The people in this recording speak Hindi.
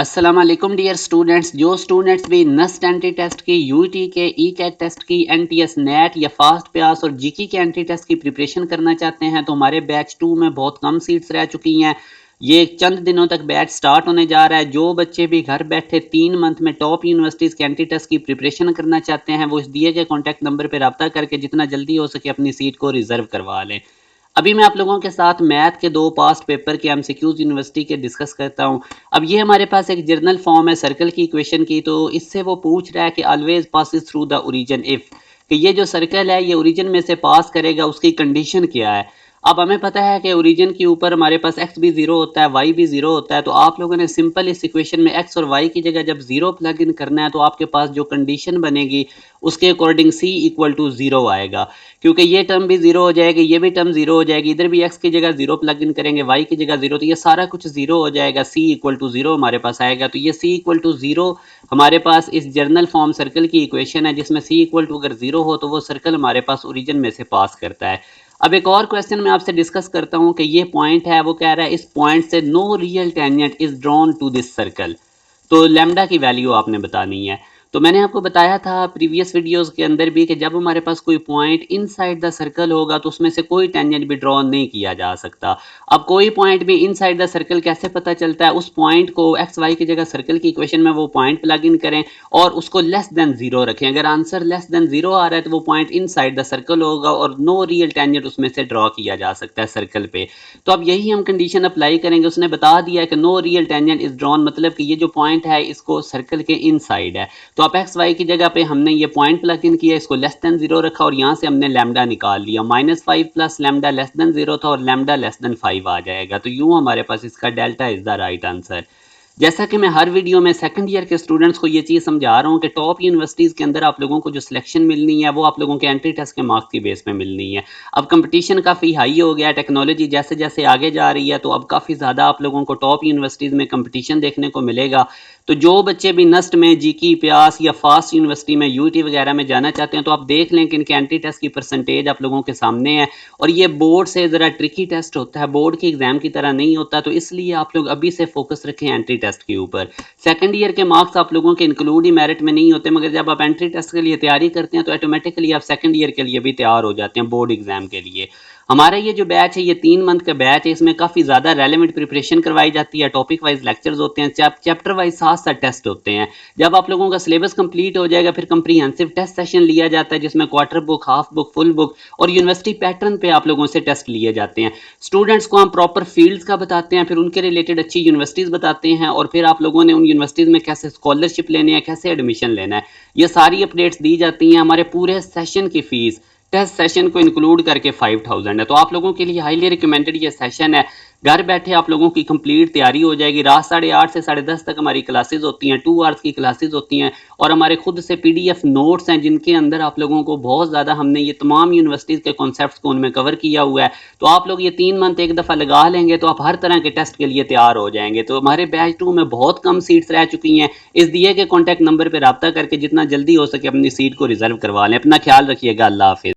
अस्सलाम वालेकुम डियर स्टूडेंट्स। जो स्टूडेंट्स भी नस्ट एंट्री टेस्ट की, यूटी के, ई कैट टेस्ट की, एनटीएस नेट या फास्ट पास और जीके के एंट्री टेस्ट की प्रिपरेशन करना चाहते हैं तो हमारे बैच 2 में बहुत कम सीट्स रह चुकी हैं। ये चंद दिनों तक बैच स्टार्ट होने जा रहा है। जो बच्चे भी घर बैठे 3 मंथ में टॉप यूनिवर्सिटीज़ के एंट्री टेस्ट की प्रिपरेशन करना चाहते हैं वो इस दिए गए कॉन्टैक्ट नंबर पर रब्ता करके जितना जल्दी हो सके अपनी सीट को रिजर्व करवा लें। अभी मैं आप लोगों के साथ मैथ के 2 पास्ट पेपर के एमसीक्यूज यूनिवर्सिटी के डिस्कस करता हूं। अब ये हमारे पास एक जर्नल फॉर्म है सर्कल की इक्वेशन की, तो इससे वो पूछ रहा है कि always passes through the origin if, कि ये जो सर्कल है ये ओरिजिन में से पास करेगा, उसकी कंडीशन क्या है। अब हमें पता है कि ओरिजिन के ऊपर हमारे पास एक्स भी जीरो होता है, वाई भी जीरो होता है, तो आप लोगों ने सिंपल इस इक्वेशन में एक्स और वाई की जगह जब जीरो प्लग इन करना है तो आपके पास जो कंडीशन बनेगी उसके according C equal to zero आएगा, क्योंकि ये टर्म भी जीरो हो जाएगी, ये भी टर्म जीरो हो जाएगी, इधर भी एक्स की जगह जीरो प्लग इन करेंगे, वाई की जगह जीरो, तो ये सारा कुछ जीरो हो जाएगा, सी इक्वल टू जीरो हमारे पास आएगा। तो ये सी इक्वल टू जीरो हमारे पास इस जर्नल फॉर्म सर्कल की इक्वेशन है जिसमें सी इक्वल टू अगर जीरो हो तो वो सर्कल हमारे पास ओरिजिन में से पास करता है। अब एक और क्वेश्चन मैं आपसे डिस्कस करता हूं कि ये पॉइंट है, वो कह रहा है इस पॉइंट से no real tangent is drawn to this circle, तो लैम्डा की वैल्यू आपने बतानी है। तो मैंने आपको बताया था प्रीवियस वीडियोस के अंदर भी कि जब हमारे पास कोई पॉइंट इनसाइड द सर्कल होगा तो उसमें से कोई टेंजेंट भी ड्रॉ नहीं किया जा सकता। अब कोई पॉइंट भी इनसाइड द सर्कल कैसे पता चलता है, उस पॉइंट को एक्स वाई की जगह सर्कल की इक्वेशन में वो पॉइंट प्लग इन करें और उसको लेस देन जीरो रखें। अगर आंसर लेस देन जीरो आ रहा है तो वो पॉइंट इनसाइड द सर्कल होगा और नो रियल टेंजेंट उसमें से ड्रॉ किया जा सकता है सर्कल पे। तो अब यही हम कंडीशन अप्लाई करेंगे। उसने बता दिया है कि no real tangent is drawn, मतलब कि ये जो पॉइंट है इसको सर्कल के इनसाइड है। तो अब एक्स वाई की जगह पे हमने ये पॉइंट प्लग इन किया, इसको लेस देन जीरो रखा और यहाँ से हमने लैम्डा निकाल लिया। -5 plus lambda less than zero था और लैम्डा लेस देन 5 आ जाएगा। तो यूं हमारे पास इसका delta is the right answer. जैसा कि मैं हर वीडियो में सेकंड ईयर के स्टूडेंट्स को ये चीज़ समझा रहा हूँ कि टॉप यूनिवर्सिटीज़ के अंदर आप लोगों को जो सिलेक्शन मिलनी है वो आप लोगों के एंट्री टेस्ट के मार्क्स की बेस पे मिलनी है। अब कंपटीशन काफ़ी हाई हो गया, टेक्नोलॉजी जैसे जैसे आगे जा रही है तो अब काफ़ी ज़्यादा आप लोगों को टॉप यूनिवर्सिटीज़ में कंपटीशन देखने को मिलेगा। तो जो बच्चे भी नस्ट में, जीकी, प्यास या फास्ट यूनिवर्सिटी में, यूटी वगैरह में जाना चाहते हैं तो आप देख लें कि इनके एंट्री टेस्ट की परसेंटेज आप लोगों के सामने है। और ये बोर्ड से ज़रा ट्रिकी टेस्ट होता है, बोर्ड के एग्जाम की तरह नहीं होता, तो इसलिए आप लोग अभी से फोकस रखें एंट्री टेस्ट के ऊपर। सेकंड ईयर के मार्क्स आप लोगों के इंक्लूड ही मेरिट में नहीं होते, मगर जब आप एंट्री टेस्ट के लिए तैयारी करते हैं तो ऑटोमेटिकली आप सेकंड ईयर के लिए भी तैयार हो जाते हैं बोर्ड एग्जाम के लिए। हमारा ये जो बैच है ये 3 मंथ का बैच है, इसमें काफ़ी ज़्यादा रेलेवेंट प्रिपरेशन करवाई जाती है, टॉपिक वाइज लेक्चर्स होते हैं, चैप्टर वाइज साथ साथ टेस्ट होते हैं। जब आप लोगों का सिलेबस कंप्लीट हो जाएगा फिर कंप्रीहेंसिव टेस्ट सेशन लिया जाता है जिसमें quarter book, half book, full book और यूनिवर्सिटी पैटर्न पे आप लोगों से टेस्ट लिए जाते हैं। स्टूडेंट्स को हम प्रॉपर फील्ड्स का बताते हैं, फिर उनके रिलेटेड अच्छी यूनिवर्सिटीज़ बताते हैं और फिर आप लोगों ने उन यूनिवर्सिटीज़ में कैसे स्कॉलरशिप लेनी है, कैसे एडमिशन लेना है, ये सारी अपडेट्स दी जाती हैं। हमारे पूरे सेशन की फ़ीस टेस्ट सेशन को इंक्लूड करके 5000 है, तो आप लोगों के लिए हाईली रिकमेंडेड ये सेशन है। घर बैठे आप लोगों की कंप्लीट तैयारी हो जाएगी। रात 8:30 से 10:30 तक हमारी क्लासेस होती हैं, 2 आवर्स की क्लासेस होती हैं और हमारे खुद से पीडीएफ नोट्स हैं जिनके अंदर आप लोगों को बहुत ज़्यादा हमने ये तमाम यूनिवर्सिटीज़ के कॉन्सेप्ट्स को उनमें कवर किया हुआ है। तो आप लोग ये 3 मंथ एक दफ़ा लगा लेंगे तो आप हर तरह के टेस्ट के लिए तैयार हो जाएंगे। तो हमारे बैच 2 में बहुत कम सीट्स रह चुकी हैं। इस दिए के कॉन्टैक्ट नंबर पर रब्ता करके जितना जल्दी हो सके अपनी सीट को रिजर्व करवा लें। अपना ख्याल रखिएगा। अल्लाह हाफिज़।